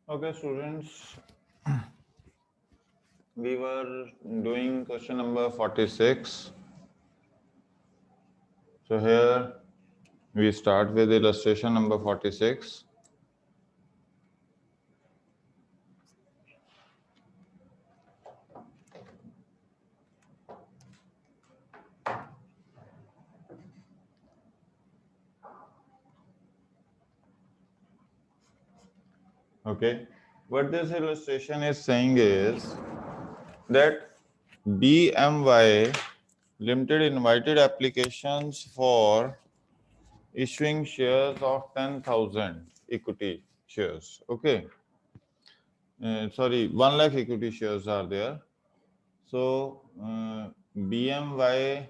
Okay, students, we were doing question number 46. So here we start with illustration number 46. Okay, what this illustration is saying is that BMY Limited invited applications for issuing shares of 10,000 equity shares. Okay, sorry, 1 lakh equity shares are there. So BMY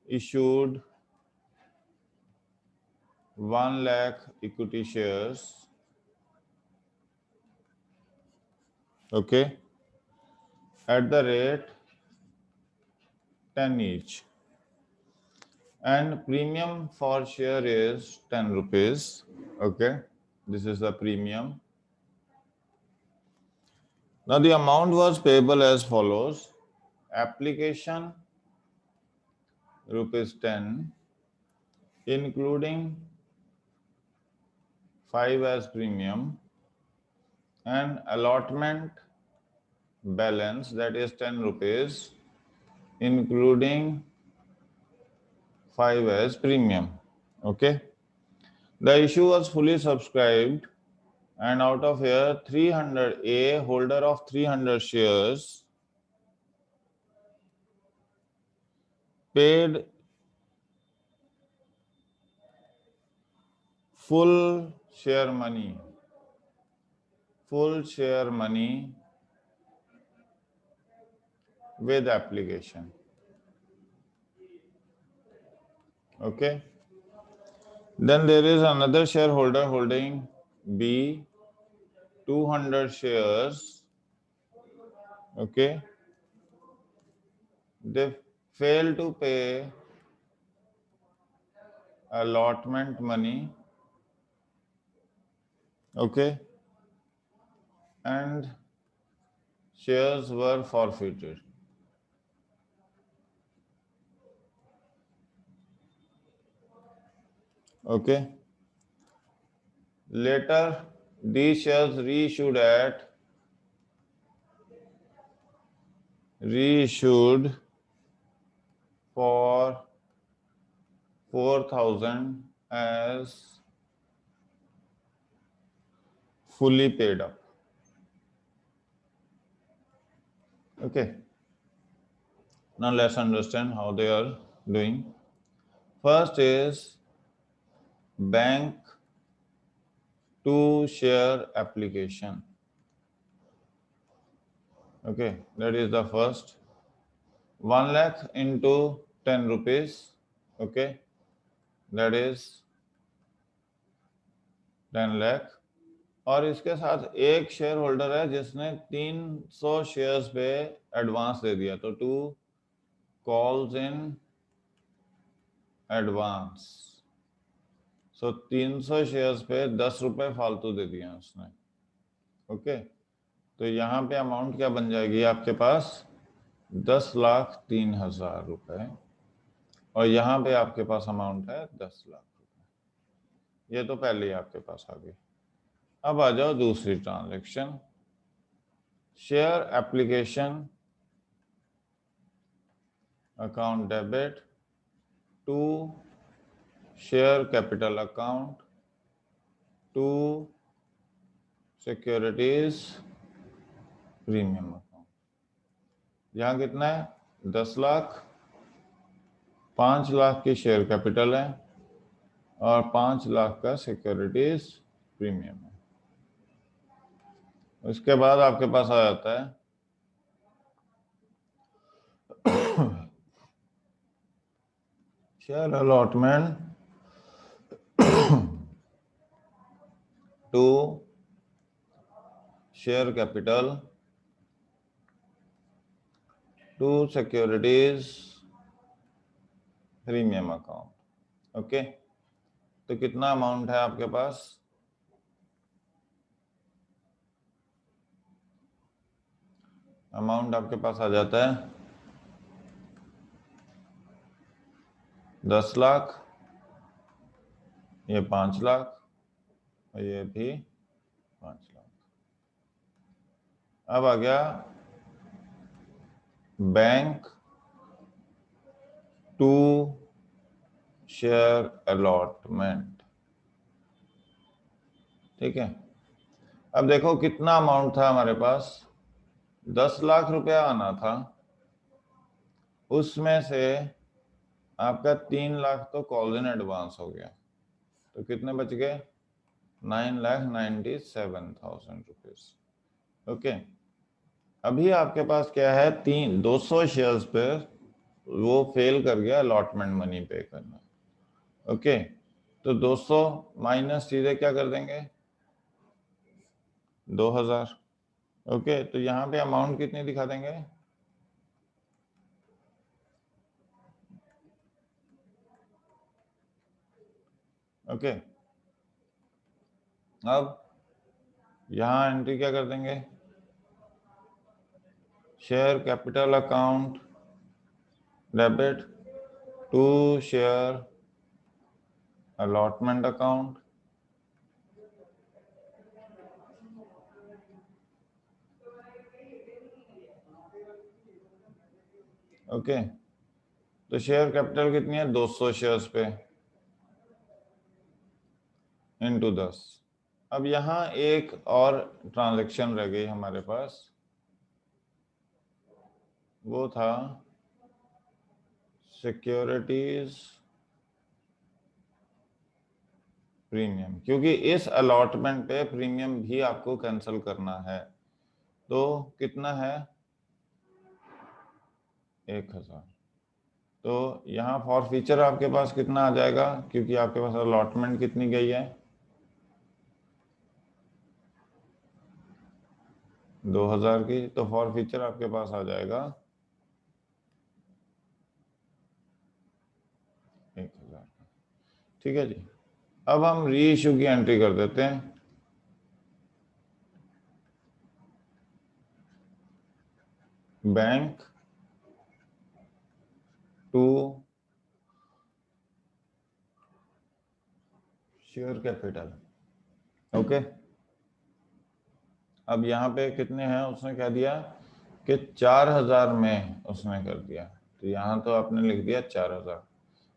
issued 1 lakh equity shares, okay, at the rate 10 each. And premium for share is 10 rupees, okay. This is the premium. Now the amount was payable as follows. Application rupees 10, including 5 as premium, and allotment balance, that is 10 rupees, including 5 as premium. Okay. The issue was fully subscribed, and out of here 300, a holder of 300 shares paid full share money with application. Okay. Then there is another shareholder holding B 200 shares. Okay. They fail to pay allotment money. Okay. And shares were forfeited. Okay. Later, these shares reissued for 4,000 as fully paid up. Okay. Now let's understand how they are doing. First is bank to share application. Okay, that is the first. 1 lakh into 10 rupees. Okay, that is 10 lakh. और इसके साथ एक share holder है जिसने 300 shares पे advance दे दिया, तो 2 calls in advance. So 300 shares पे 10 रुपए फालतू दे दिया उसने. ओके, तो यहाँ पे अमाउंट क्या बन जाएगी आपके पास? 10,03,000 रुपए. और यहाँ पे आपके पास अमाउंट है 10 लाख रुपए. ये तो पहले ही आपके पास आ गई. अब आ जाओ दूसरी transaction. Share application account debit to share capital account to securities premium account. यहाँ कितना है? 10 लाख. 5 लाख की शेयर कैपिटल है और 5 लाख का सिक्योरिटीज प्रीमियम है. उसके बाद आपके पास आ जाता है share allotment to share capital to securities premium account. Okay, तो कितना अमाउंट है आपके पास? अमाउंट आपके पास आ जाता है 10 लाख, ये 5 लाख और ये भी 5 लाख। अब आ गया बैंक टू शेयर अलॉटमेंट। ठीक है, अब देखो कितना अमाउंट था हमारे पास, 10 लाख रुपया आना था, उसमें से आपका 3 लाख तो कॉल इन एडवांस हो गया, तो कितने बच गए, 9,97,000 रुपीज। ओके, अभी आपके पास क्या है, 200 शेयर्स पे वो फेल कर गया अलॉटमेंट मनी पे करना। ओके, तो 200 माइनस सीधे क्या कर देंगे, 2000। ओके, तो यहाँ पे अमाउंट कितनी दिखा देंगे, ओके। अब यहाँ एंट्री क्या कर देंगे, share capital account debit to share allotment account. Okay, तो शेयर कैपिटल कितनी है, 200 शेयर्स पे इंटू 10। अब यहाँ एक और ट्रांजैक्शन रह गई हमारे पास, वो था सिक्योरिटीज प्रीमियम, क्योंकि इस अलॉटमेंट पे प्रीमियम भी आपको कैंसिल करना है। तो कितना है, 1000। तो यहाँ फॉर फीचर आपके पास कितना आ जाएगा, क्योंकि आपके पास अलॉटमेंट कितनी गई है, 2000 की, तो फॉर फीचर आपके पास आ जाएगा 1000। ठीक है जी, अब हम री इशू की एंट्री कर देते हैं। Bank to share capital. Okay, अब यहाँ पे कितने हैं, उसने क्या दिया कि 4000 में उसने कर दिया, तो यहाँ तो आपने लिख दिया 4000,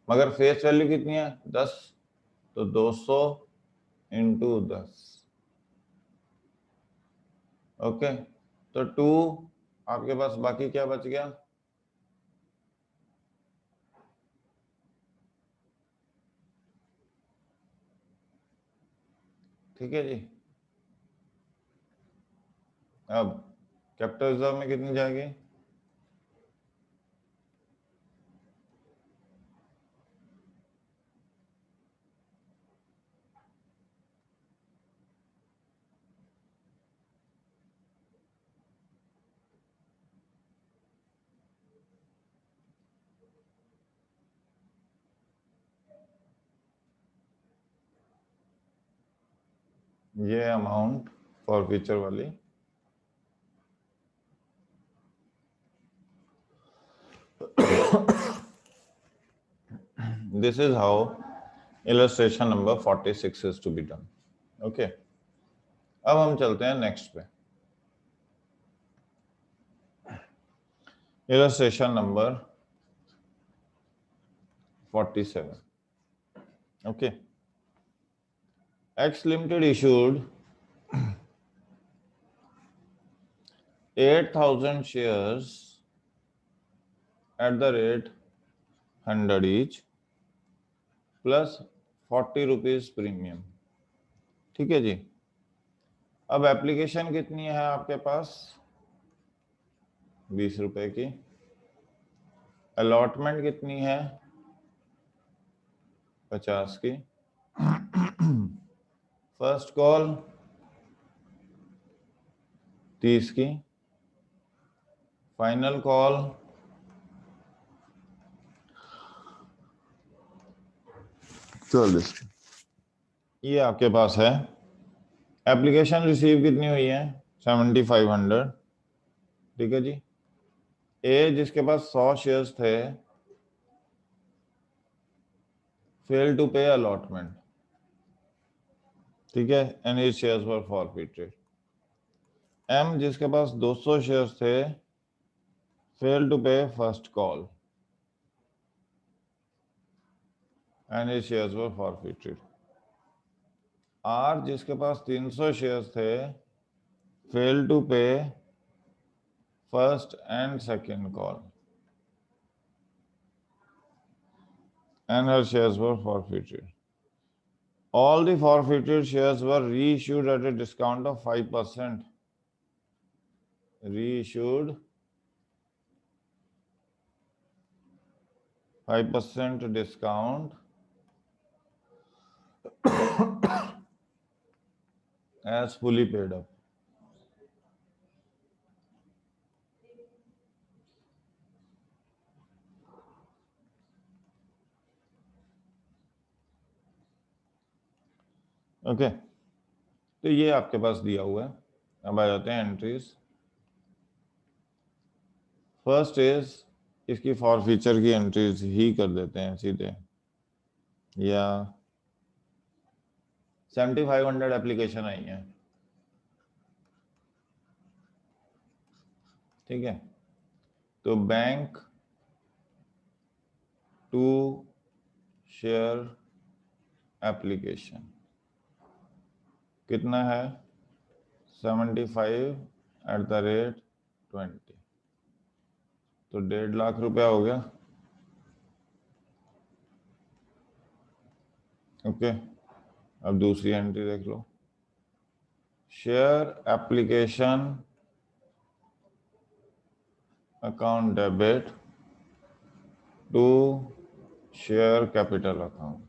मगर फेस वैल्यू कितनी है, 10, तो 200 इंटू 10। ओके, तो 2 आपके पास बाकी क्या बच गया, ठीक है जी। अब कैपिटल रिजर्व में कितनी जाएगी, ये अमाउंट फॉर फ्यूचर वाली, this is how illustration number 46 is to be done. Okay, अब हम चलते हैं नेक्स्ट पे, illustration number 47. Okay, X Limited issued 8,000 shares at the rate 100 each plus 40 rupees premium. ठीक है जी, अब एप्लीकेशन कितनी है आपके पास, 20 रुपए की, अलॉटमेंट कितनी है, 50 की, फर्स्ट कॉल 30 की, फाइनल कॉल 40 की। ये आपके पास है। एप्लीकेशन रिसीव कितनी हुई है, 7500, ठीक है जी। ए जिसके पास 100 शेयर्स थे, फेल टू पे अलॉटमेंट, ठीक है, and his shares were forfeited. M जिसके पास 200 शेयर्स थे, fail to pay first call and his shares were forfeited. R जिसके पास 300 शेयर्स थे, fail to pay first and second call and her shares were forfeited. All the forfeited shares were reissued at a discount of 5%. Reissued 5% discount as fully paid up. Okay, तो ये आपके पास दिया हुआ है। अब आ जाते हैं एंट्रीज। फर्स्ट इज, इसकी फॉरफीचर की एंट्रीज ही कर देते हैं सीधे, या 7500 एप्लीकेशन आई है, ठीक है। तो बैंक टू शेयर एप्लीकेशन कितना है, 75/20, तो 1.5 लाख रुपया हो गया। ओके, अब दूसरी एंट्री देख लो। Share application account debit to share capital account.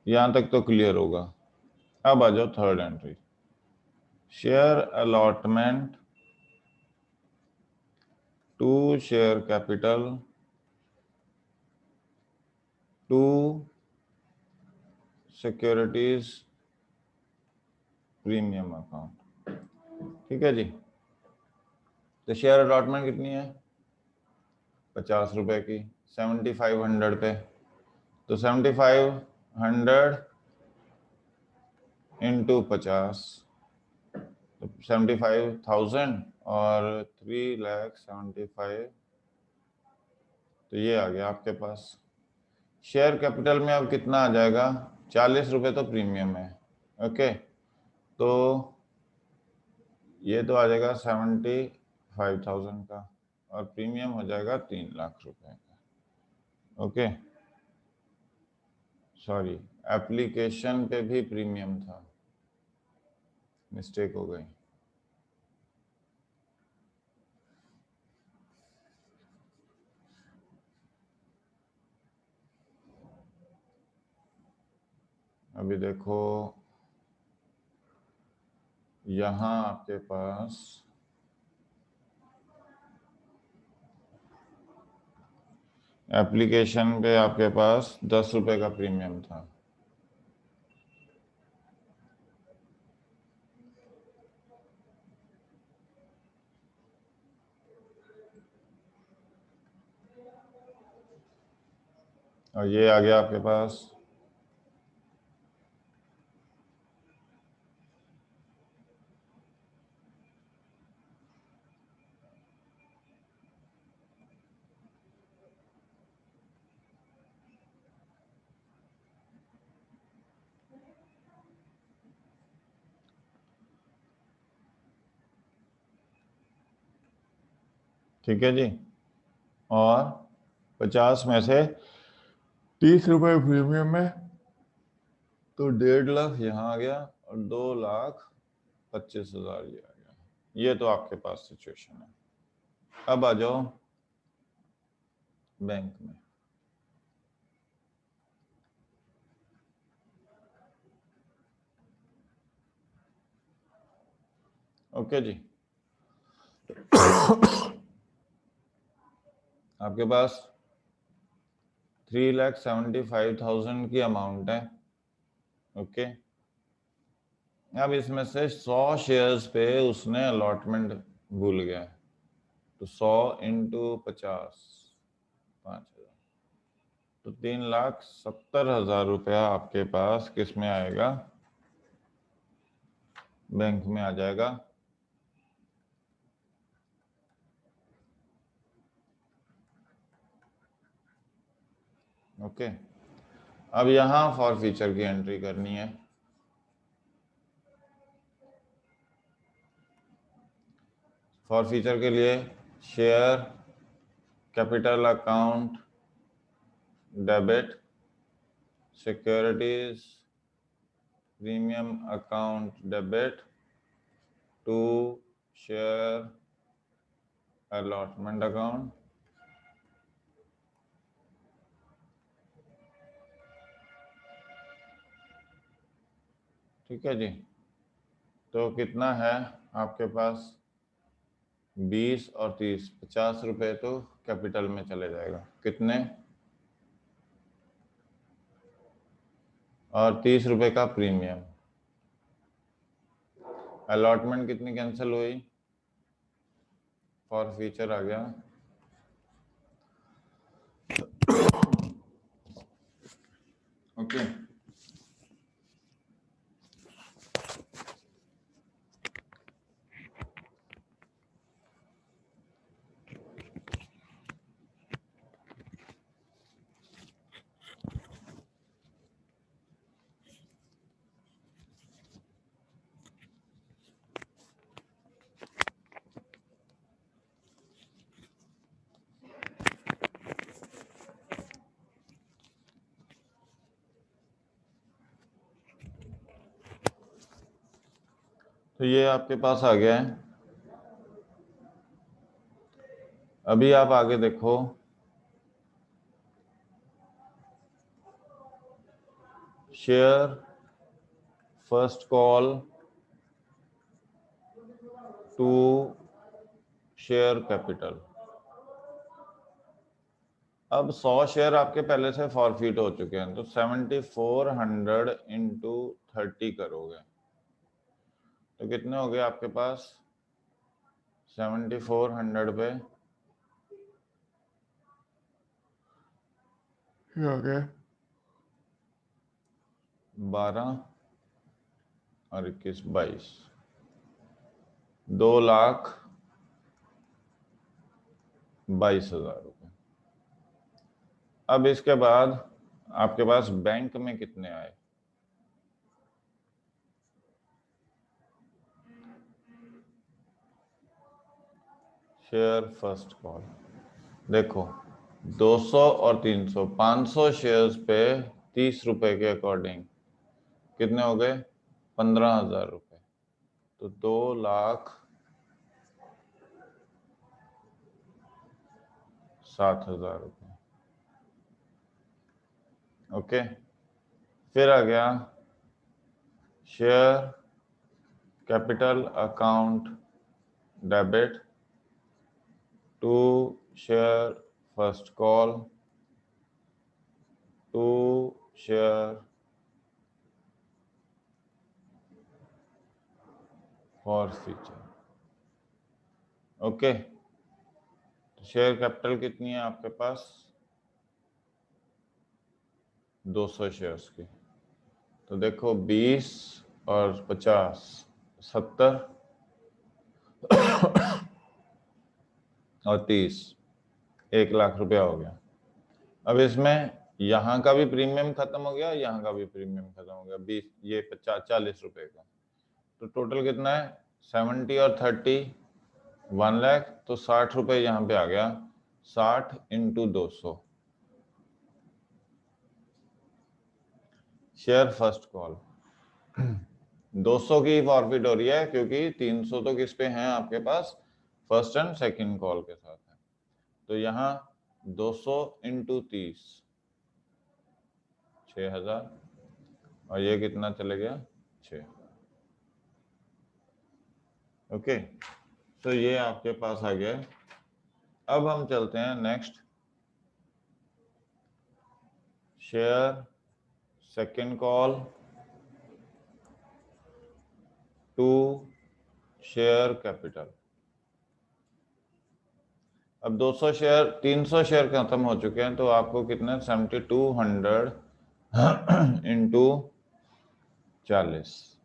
यहां तक तो क्लियर होगा। अब आ जाओ third entry, share allotment to share capital to securities premium account, ठीक है जी। तो शेयर अलॉटमेंट कितनी है, 50 रुपए की, 7500 पे, तो 7500 इंटू 50, तो 75,000 और 3,75,000, तो ये आ गया आपके पास। शेयर कैपिटल में अब कितना आ जाएगा, 40 रुपए तो प्रीमियम है। ओके, तो ये तो आ जाएगा 75,000 का, और प्रीमियम हो जाएगा 3 लाख रुपए का। ओके, सॉरी, एप्लीकेशन पे भी प्रीमियम था, मिस्टेक हो गई। अभी देखो, यहाँ आपके पास एप्लीकेशन पे आपके पास 10 रुपए का प्रीमियम था, और ये आ गया आपके पास ठीक है जी। और 50 में से 30 रुपए प्रीमियम में, तो 1.5 लाख यहाँ आ गया, और 2,25,000 ये आ गया। ये तो आपके पास सिचुएशन है। अब आ जाओ बैंक में। ओके जी, आपके पास 3,75,000 की अमाउंट है। ओके, अब इसमें से 100 शेयर्स पे उसने अलॉटमेंट भूल गया, तो 100 इंटू 50, 5,000, तो 3,70,000 रुपया आपके पास किस में आएगा, बैंक में आ जाएगा। ओके, अब यहां फॉर फ्यूचर की एंट्री करनी है। फॉर फ्यूचर के लिए share capital account debit, securities premium account debit to share allotment account, ठीक है जी। तो कितना है आपके पास, 20 और 30, 50 रुपए तो कैपिटल में चले जाएगा, कितने, और 30 रुपए का प्रीमियम। अलॉटमेंट कितनी कैंसिल हुई, फॉर फ्यूचर आ गया। ओके, तो ये आपके पास आ गया है। अभी आप आगे देखो, share first call to share capital. अब 100 शेयर आपके पहले से फॉरफिट हो चुके हैं, तो 7400 इंटू 30 करोगे तो कितने हो गए आपके पास, 7400 पे हो गए 12 और 21, 22, 2,22,000 रुपये। अब इसके बाद आपके पास बैंक में कितने आए, शेयर फर्स्ट कॉल, देखो 200 और 300, 500 शेयर्स पे 30 रुपए के अकॉर्डिंग कितने हो गए, 15,000 रुपये, तो 2,07,000 रुपये। ओके, फिर आ गया share capital account debit to share first call to share forfeiture. Okay, तो शेयर कैपिटल कितनी है आपके पास, 200 शेयर्स की, तो देखो 20 और 50, 70 और 30, 1,00,000 रुपया हो गया। अब इसमें यहाँ का भी प्रीमियम खत्म हो गया, यहाँ का भी प्रीमियम खत्म हो गया, 20, ये 50, 40 रुपए का, तो टोटल कितना है, 70 और 30, 1,00,000, तो 60 रुपए यहाँ पे आ गया, 60 इंटू 200, शेयर फर्स्ट कॉल 200 की फॉरफिट हो रही है, क्योंकि 300 तो किस पे हैं आपके पास, फर्स्ट एंड सेकंड कॉल के साथ है, तो यहाँ 200 इंटू 30, 6,000, और ये कितना चले गया, 6। ओके, तो ये आपके पास आ गया। अब हम चलते हैं next, share second call to share capital. अब 200 शेयर 300 शेयर खत्म हो चुके हैं, तो आपको कितने 7200 इंटू 40,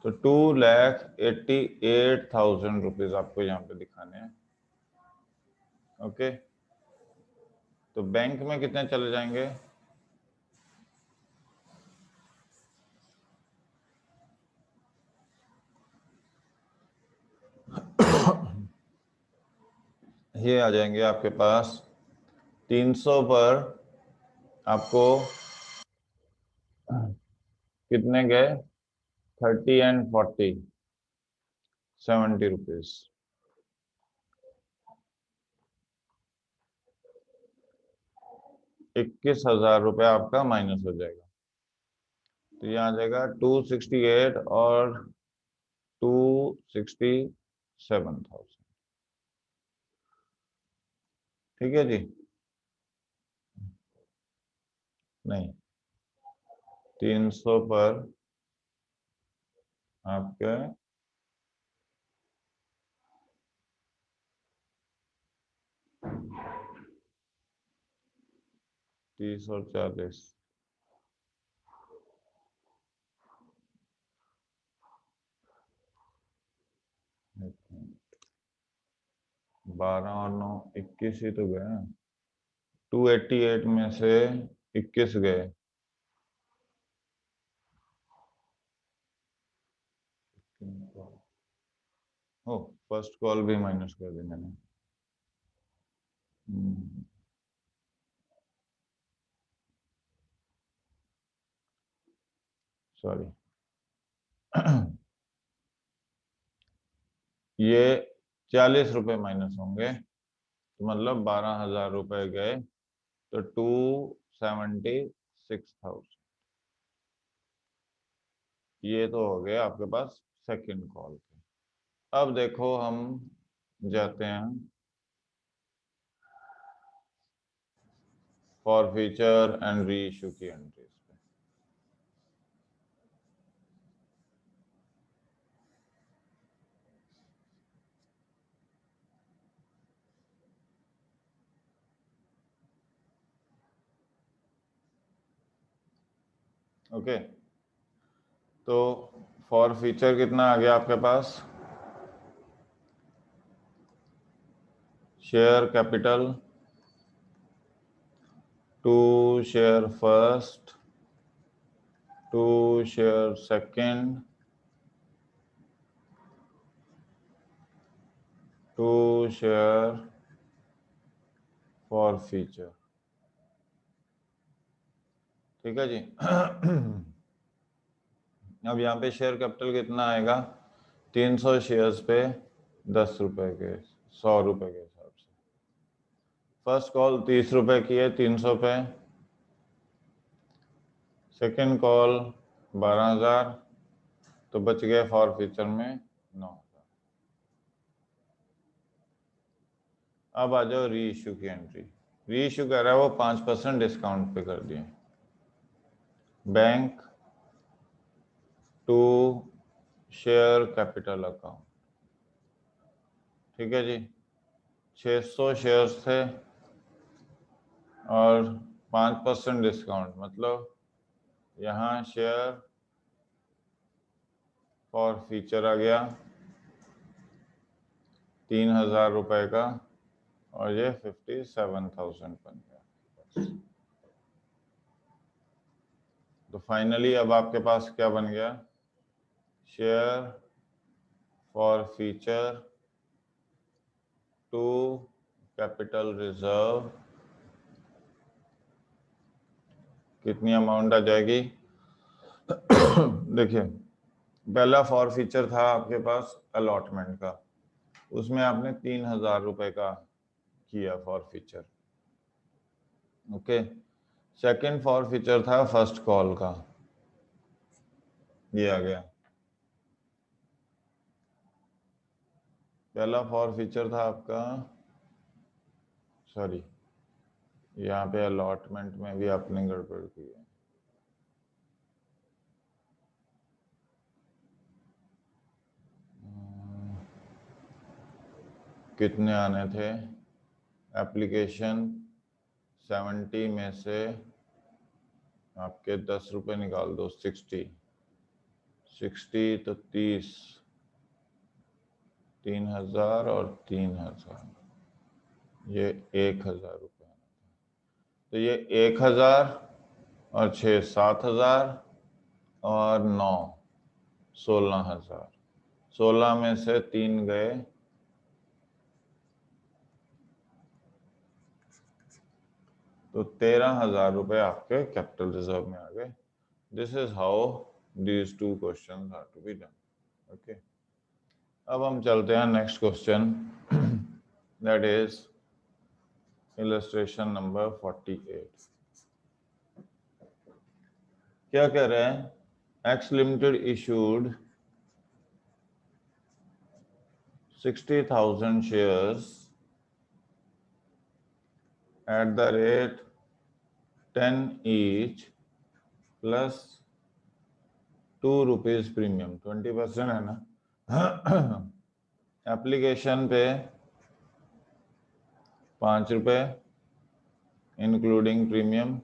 तो 2,88,000 रुपीज आपको यहाँ पे दिखाने हैं। ओके, तो बैंक में कितने चले जाएंगे? ये आ जाएंगे आपके पास 300 पर आपको कितने गए? 30 एंड 40, 70 रुपीज। 21,000 रुपये आपका माइनस हो जाएगा। तो ये आ जाएगा 268 और 267,000। ठीक है जी? नहीं, 300 पर आपके 30 और 40, 12 और 9 21 ही तो गए। 288 में से 21 गए। ओ, फर्स्ट कॉल भी माइनस कर दी मैंने। सॉरी। ये 40 रुपए माइनस होंगे, तो मतलब 12,000 रुपए गए, तो 276,000। ये तो हो गया आपके पास सेकंड कॉल के। अब देखो हम जाते हैं forfeiture and reissue की एंट्रीज पे। ओके, तो फॉर फीचर कितना आ गया आपके पास? Share capital to share first to share second to share forfeiture. ठीक है जी? अब यहाँ पे शेयर कैपिटल कितना आएगा? 300 शेयर्स पे 10 रुपए के, 100 रुपए के हिसाब से। फर्स्ट कॉल 30 रुपए की है 300 पे। सेकंड कॉल 12,000, तो बच गए फॉर फ्यूचर में 9,000। अब आ जाओ री इशू की एंट्री। री इशू कह रहा है वो 5% डिस्काउंट पे कर दिए। Bank to share capital account. ठीक है जी? 600 शेयर्स थे और 5% डिस्काउंट, मतलब यहाँ शेयर फॉर फीचर आ गया 3,000 रुपए का, और ये 57,000 बन गया। तो फाइनली अब आपके पास क्या बन गया? Share forfeiture to capital reserve कितनी अमाउंट आ जाएगी? देखिए, पहला फॉर फीचर था आपके पास अलॉटमेंट का, उसमें आपने 3,000 रुपए का किया for feature. Okay, second for feature था फर्स्ट कॉल का, ये आ गया। पहला फॉर फीचर था आपका, सॉरी यहाँ पे अलॉटमेंट में भी आपने गड़बड़ की है। कितने आने थे एप्लीकेशन, 70 में से आपके 10 रुपए निकाल दो, 60 तो 30, 3000 और 3000, ये 1000 रुपये। तो ये 1000 और 6 7000 और 9 16000, 16 में से 3 गए, तो 13,000 रुपए आपके कैपिटल रिजर्व में आ गए। This is how these two question are to be done. Okay, अब हम चलते हैं next question, that is illustration number 48। क्या कह रहे हैं, X limited issued 60,000 shares at the rate 10 each plus 2 rupees premium, 20% है ना। एप्लीकेशन पे 5 रुपए इंक्लूडिंग प्रीमियम,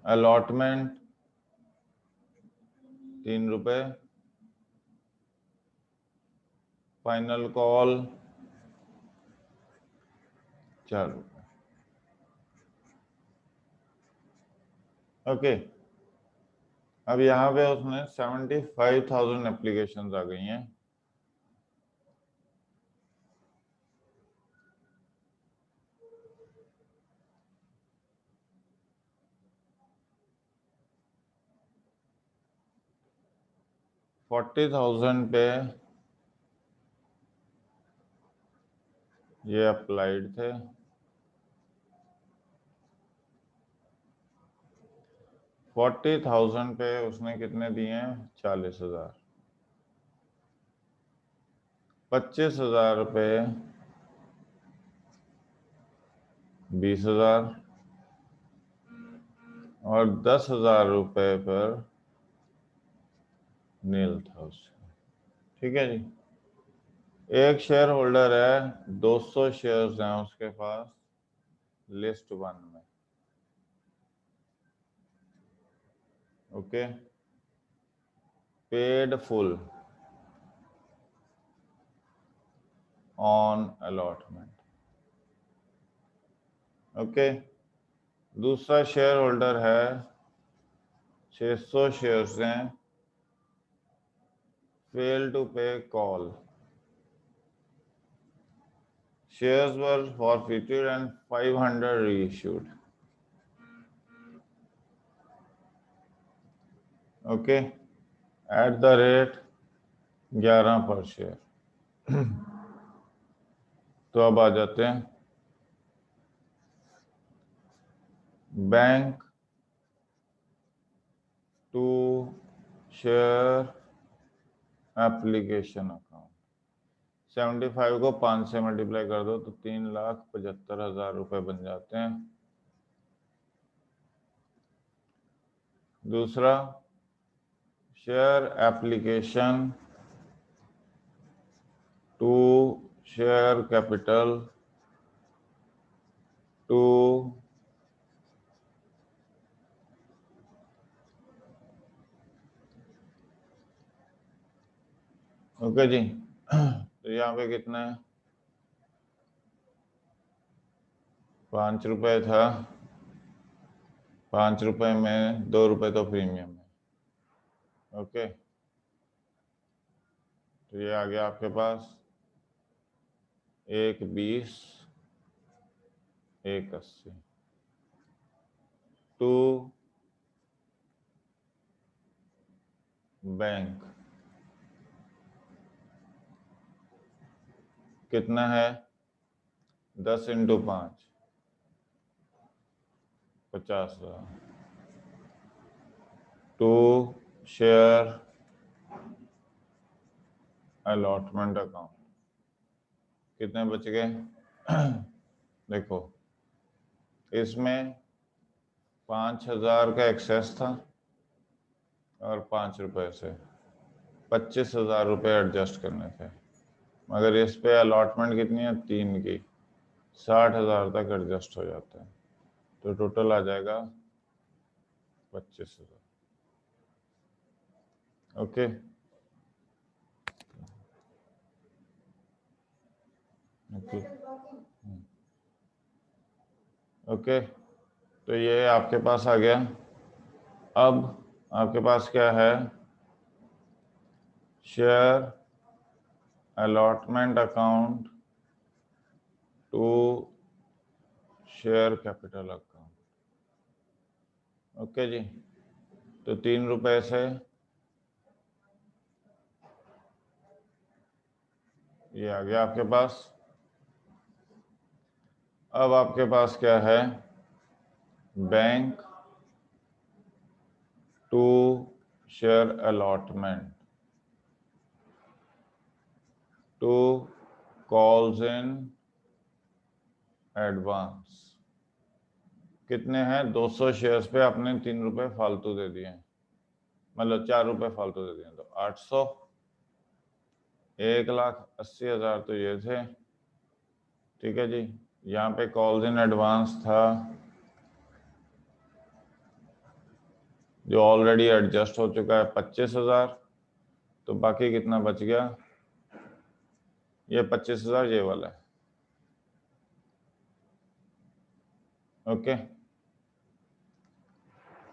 अलॉटमेंट 3 रुपए, फाइनल कॉल 4 रुपए। ओके, अब यहाँ पे उसने 75,000 एप्लीकेशंस आ गई हैं। $40,000 पे ये अप्लाइड थे, 40,000 पे उसने कितने दिए हैं, 40,000, 25,000 पे 20,000 और 10,000 रुपए पर नील था उससे। ठीक है जी, एक शेयर होल्डर है, 200 शेयर्स हैं उसके पास लिस्ट 1 में। Okay, paid full on allotment. Okay, दूसरा शेयर होल्डर है, 600 शेयर्स हैं, फेल टू पे call, shares were forfeited and 500 reissued. Okay, at the rate 11 पर शेयर। तो अब आ जाते हैं bank to share application account, 75 को 5 से मल्टीप्लाई कर दो तो 3,75,000 रुपए बन जाते हैं। दूसरा, share application to share capital to okay जी। तो यहाँ पे कितना है, 5 रुपए था, 5 रुपए में 2 रुपए तो प्रीमियम है। ओके, तो ये आ गया आपके पास 1,20, 1,80 टू बैंक कितना है, 10 × 5 50,000 टू शेयर अलॉटमेंट अकाउंट कितने बच गए? देखो इसमें 5,000 का एक्सेस था और 5 रुपए से 25,000 रुपये एडजस्ट करने थे, मगर इस पे अलॉटमेंट कितनी है? 3 की, 60,000 तक एडजस्ट हो जाता है, तो टोटल आ जाएगा 25,000। ओके ओके ओके, तो ये आपके पास आ गया। अब आपके पास क्या है? Share allotment account to share capital account. Okay जी, तो 3 रुपए से ये आ गया आपके पास। अब आपके पास क्या है? Bank to share allotment to calls in advance. कितने हैं? 200 शेयर्स पे आपने 3 रुपए फालतू दे दिए, मतलब 4 रुपए फालतू दे दिए, तो 800। 1,80,000 तो ये थे, ठीक है जी। यहाँ पे कॉल्स इन एडवांस था जो ऑलरेडी एडजस्ट हो चुका है 25,000, तो बाकी कितना बच गया? ये 25,000 ये वाला है। ओके,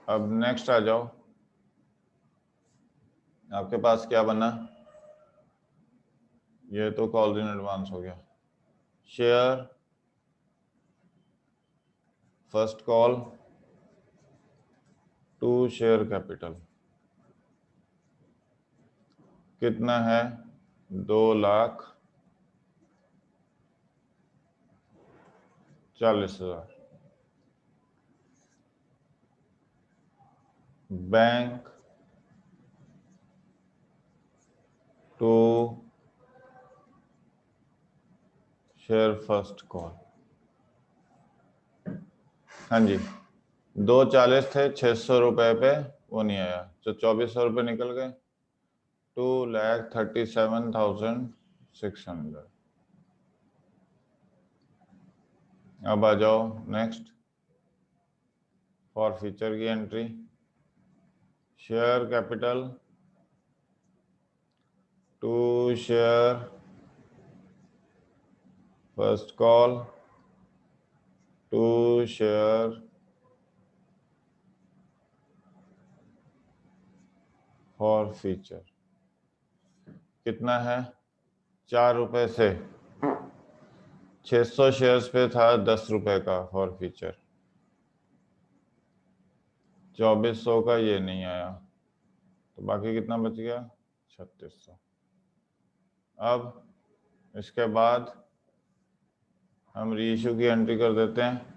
अब नेक्स्ट आ जाओ। आपके पास क्या बना? ये तो कॉल्स इन एडवांस हो गया। Share first call to share capital कितना है? 2,40,000। Bank to share first call, हाँ जी, 2,40 थे, 600 रुपए पे वो नहीं आया, तो 2,400 रुपये निकल गए। 2,37,600। अब आ जाओ नेक्स्ट, फॉर फ्यूचर की entry. Share capital to share first call to share forfeiture कितना है? 4 रुपए से 600 शेयर्स पे था 10 रुपए का फॉर फ्यूचर, 2,400 का ये नहीं आया, तो बाकी कितना बच गया? 3,600। अब इसके बाद हम रीइश्यू की एंट्री कर देते हैं।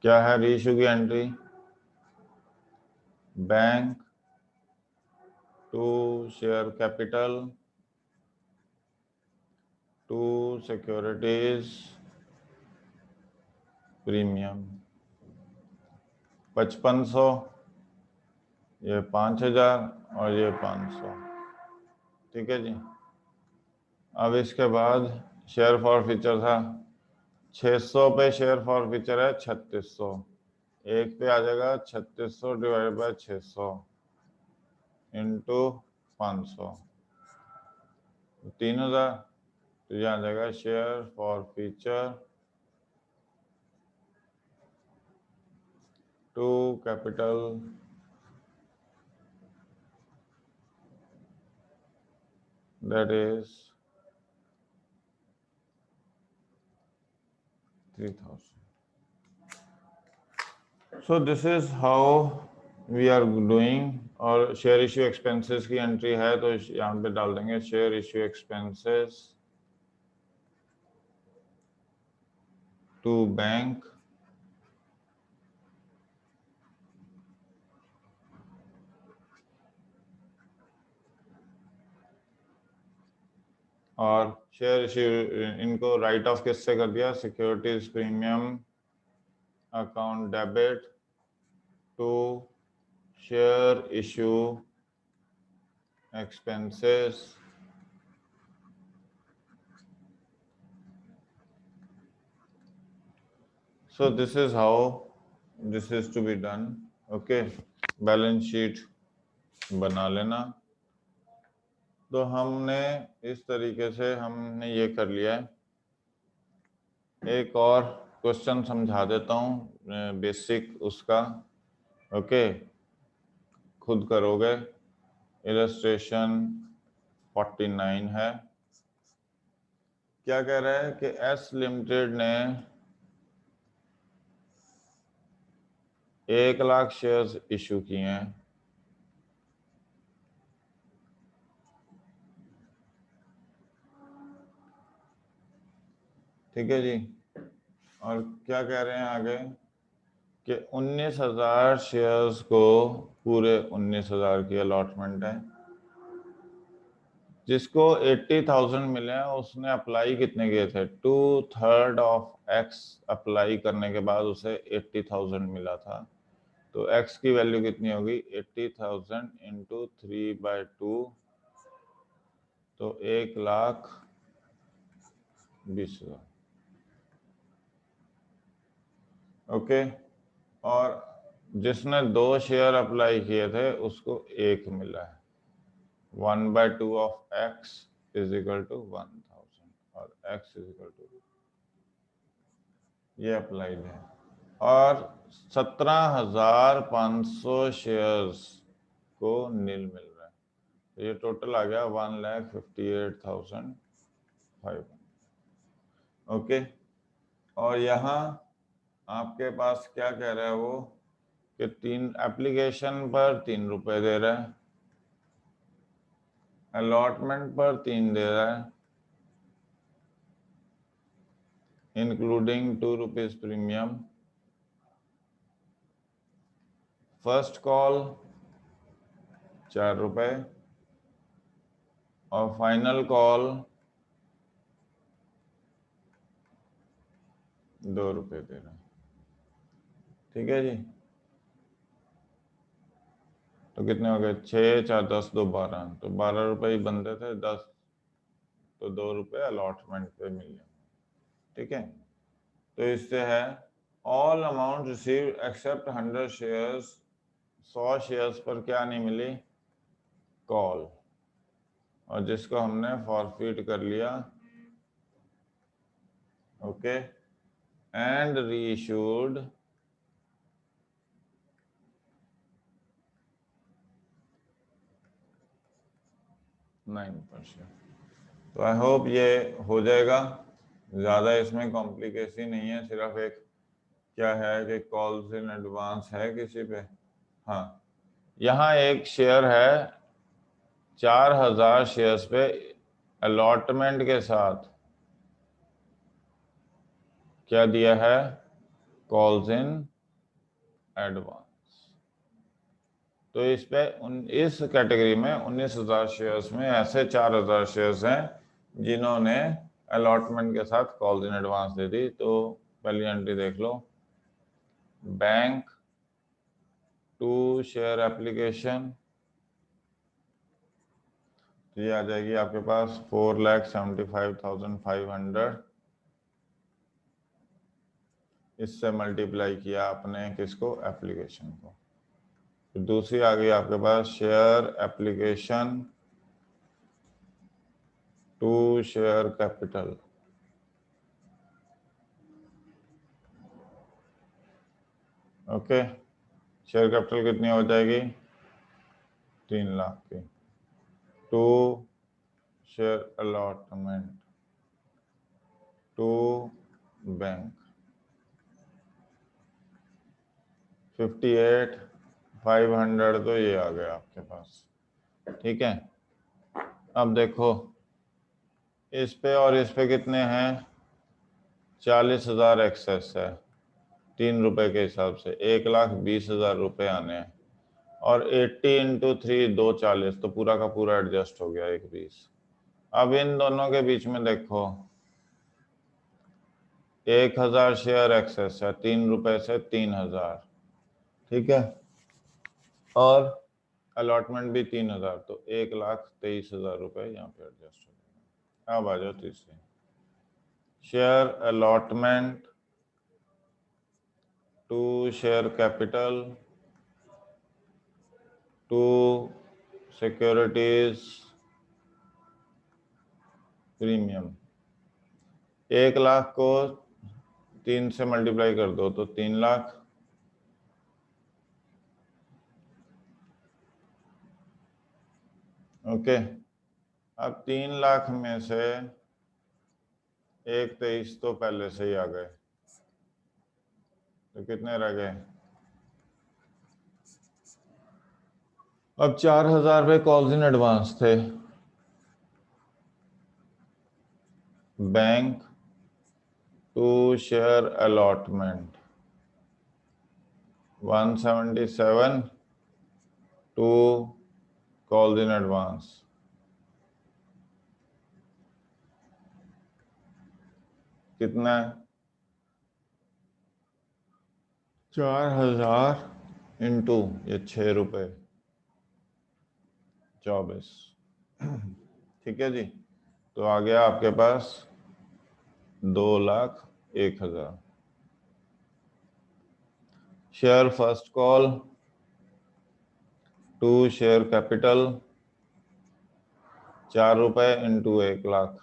क्या है रीइश्यू की entry? Bank to share capital to securities premium 5,500, ये 5,000 और ये 500, ठीक है जी। अब इसके बाद शेयर फॉर फ्यूचर था 600 पे, शेयर फॉर फ्यूचर है 3,600, एक पे आ जाएगा 3,600 डिवाइड बाय 600 इंटू 500, 3,000, तो यहाँ आ जाएगा share forfeiture to capital that is 3,000। So this is how we are doing. और शेयर इश्यू एक्सपेंसेस की एंट्री है तो यहाँ पे डाल देंगे share issue expenses to bank, और शेयर इश्यू इनको राइट ऑफ किससे कर दिया, securities premium account debit to share issue expenses so this is how this is to be done। okay, balance sheet बना लेना। तो हमने इस तरीके से हमने ये कर लिया है। एक और क्वेश्चन समझा देता हूँ बेसिक उसका। ओके, खुद करोगे। इलस्ट्रेशन 49 है। क्या कह रहा है कि एस लिमिटेड ने 1,00,000 शेयर्स इशू किए हैं। ठीक है जी। और क्या कह रहे हैं आगे कि 19,000 शेयर्स को पूरे 19,000 की अलॉटमेंट है। जिसको 80,000 मिले हैं उसने अप्लाई कितने किए थे, 2/3 ऑफ एक्स अप्लाई करने के बाद उसे 80,000 मिला था। तो एक्स की वैल्यू कितनी होगी, 80,000 इंटू 3/2, तो 1,20,000। ओके, और जिसने 2 शेयर अप्लाई किए थे उसको 1 मिला है। 1/2 of x is equal to 1000 और x इज इक्वल टू, ये अप्लाइड है। और 17,500 शेयर्स को नील मिल रहा है। तो ये टोटल आ गया 1,58,500। ओके, और यहाँ आपके पास क्या कह रहा है वो कि 3 एप्लीकेशन पर 3 रुपए दे रहा है, अलॉटमेंट पर 3 दे रहा है, including 2 rupees premium, first call 4 रुपए और फाइनल कॉल 2 रुपए दे रहा है। ठीक है जी। तो कितने हो गए, 6, 4, 10, 2, 12, तो 12 रुपए ही बनते थे, 10 तो 2 रुपए अलॉटमेंट पे मिले। ठीक है, तो इससे है all amount receive except 100 shares, 100 shares पर क्या नहीं मिली, कॉल, और जिसको हमने फॉरफिट कर लिया। Okay, and reissued 9%। तो आई होप ये हो जाएगा। ज़्यादा इसमें कॉम्प्लिकेशन नहीं है, सिर्फ एक क्या है कि कॉल्स इन एडवांस है किसी पे। हाँ, यहाँ एक शेयर है 4,000 शेयर्स पे अलॉटमेंट के साथ क्या दिया है, कॉल्स इन एडवांस। तो इस पे इस कैटेगरी में 19,000 शेयर्स में ऐसे 4,000 शेयर्स हैं जिन्होंने अलॉटमेंट के साथ कॉल्स इन एडवांस दे दी। तो पहली एंट्री देख लो, बैंक टू शेयर एप्लीकेशन, तो ये आ जाएगी आपके पास 4,75,500। इससे मल्टीप्लाई किया आपने किसको, एप्लीकेशन को। तो दूसरी आ गई आपके पास share application to share capital, okay. Share capital कितनी हो जाएगी, 3 लाख की, to share allotment to bank. 58,500 तो ये आ गया आपके पास। ठीक है, अब देखो इस पे और इस पे कितने हैं, 40,000 एक्सेस है 3 रुपए के हिसाब से, 1,20,000 रुपए आने हैं। और 80 इंटू 3 240, तो पूरा का पूरा एडजस्ट हो गया 1,20। अब इन दोनों के बीच में देखो 1,000 शेयर एक्सेस है 3 रुपए से 3,000। ठीक है, और अलॉटमेंट भी 3,000, तो 1,23,000 रुपए यहाँ पे एडजस्ट हो जाएगा। अब आ जाओ तीसरे, share allotment to share capital to securities premium. 1,00,000 को 3 से मल्टीप्लाई कर दो तो 3,00,000। ओके, अब 3,00,000 में से 1,23 तो पहले से ही आ गए, तो कितने रह गए। अब 4,000 रुपये कॉल्स इन एडवांस थे, bank to share allotment 177 to calls in advance. कितना है, 4,000 इंटू ये 6 रुपये 24। ठीक है जी, तो आ गया आपके पास 2,01,000। Share first call to share capital 4 रुपए इंटू 1,00,000,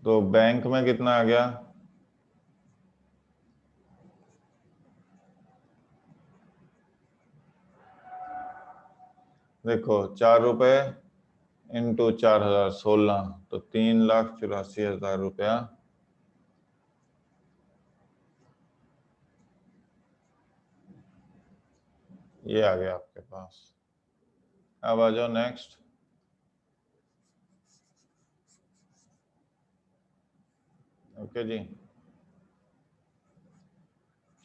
तो बैंक में कितना आ गया, देखो 4 रुपए इंटू 4,000 16, तो 3,84,000 रुपया ये आ गया आपके पास। अब आ जाओ नेक्स्ट, ओके जी,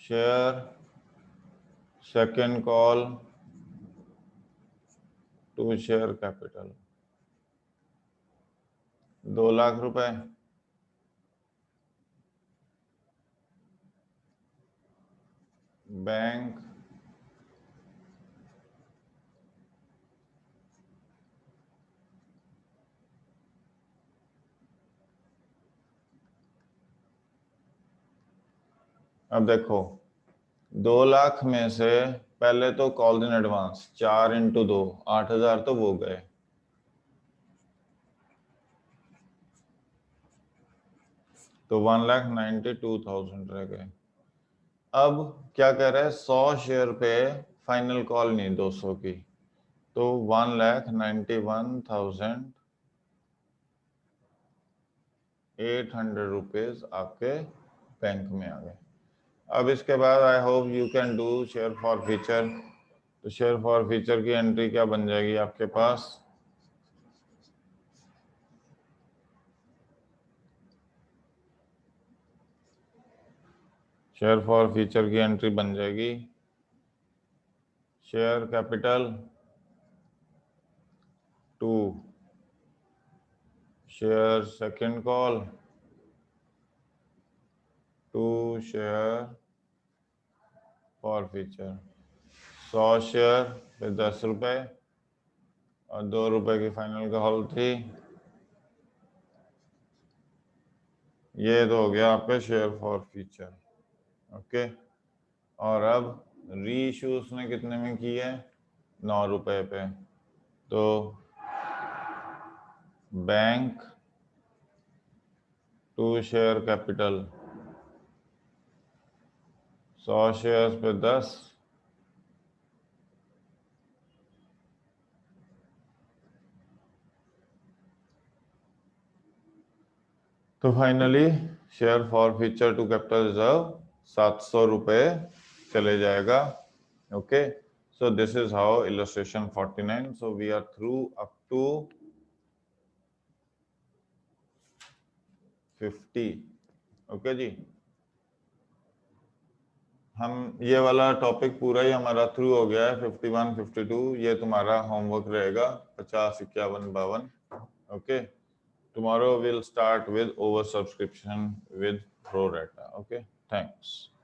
share second call to share capital 2,00,000 रुपए, बैंक अब देखो 2,00,000 में से पहले तो कॉल इन एडवांस 4 इंटू 2 8,000 तो वो गए, तो 1,92,000 रह गए। अब क्या कह रहे हैं, 100 शेयर पे फाइनल कॉल नहीं 200 की, तो 1,91,800 रुपीज आपके बैंक में आ गए। अब इसके बाद I hope you can do share forfeiture. तो शेयर फॉर फ्यूचर की एंट्री क्या बन जाएगी आपके पास, शेयर फॉर फ्यूचर की एंट्री बन जाएगी share capital to share second call to share forfeiture. 100 share पे 10 रुपए और 2 रुपए की फाइनल कॉल थी, ये तो हो गया आपका शेयर फॉर फ्यूचर। ओके, और अब री इशू उसने कितने में की है, 9 रुपए पे, तो bank to share capital 100 shares पे 10, तो finally share forfeiture to capital reserve 700 रुपए चले जाएगा. Okay, so this is how illustration 49. So we are through up to 50. Okay जी, हम ये वाला टॉपिक पूरा ही हमारा थ्रू हो गया है. 51, 52 ये तुम्हारा होमवर्क रहेगा. 50, 51, 52. Okay, tomorrow we'll start with over subscription with pro rata. Okay, thanks.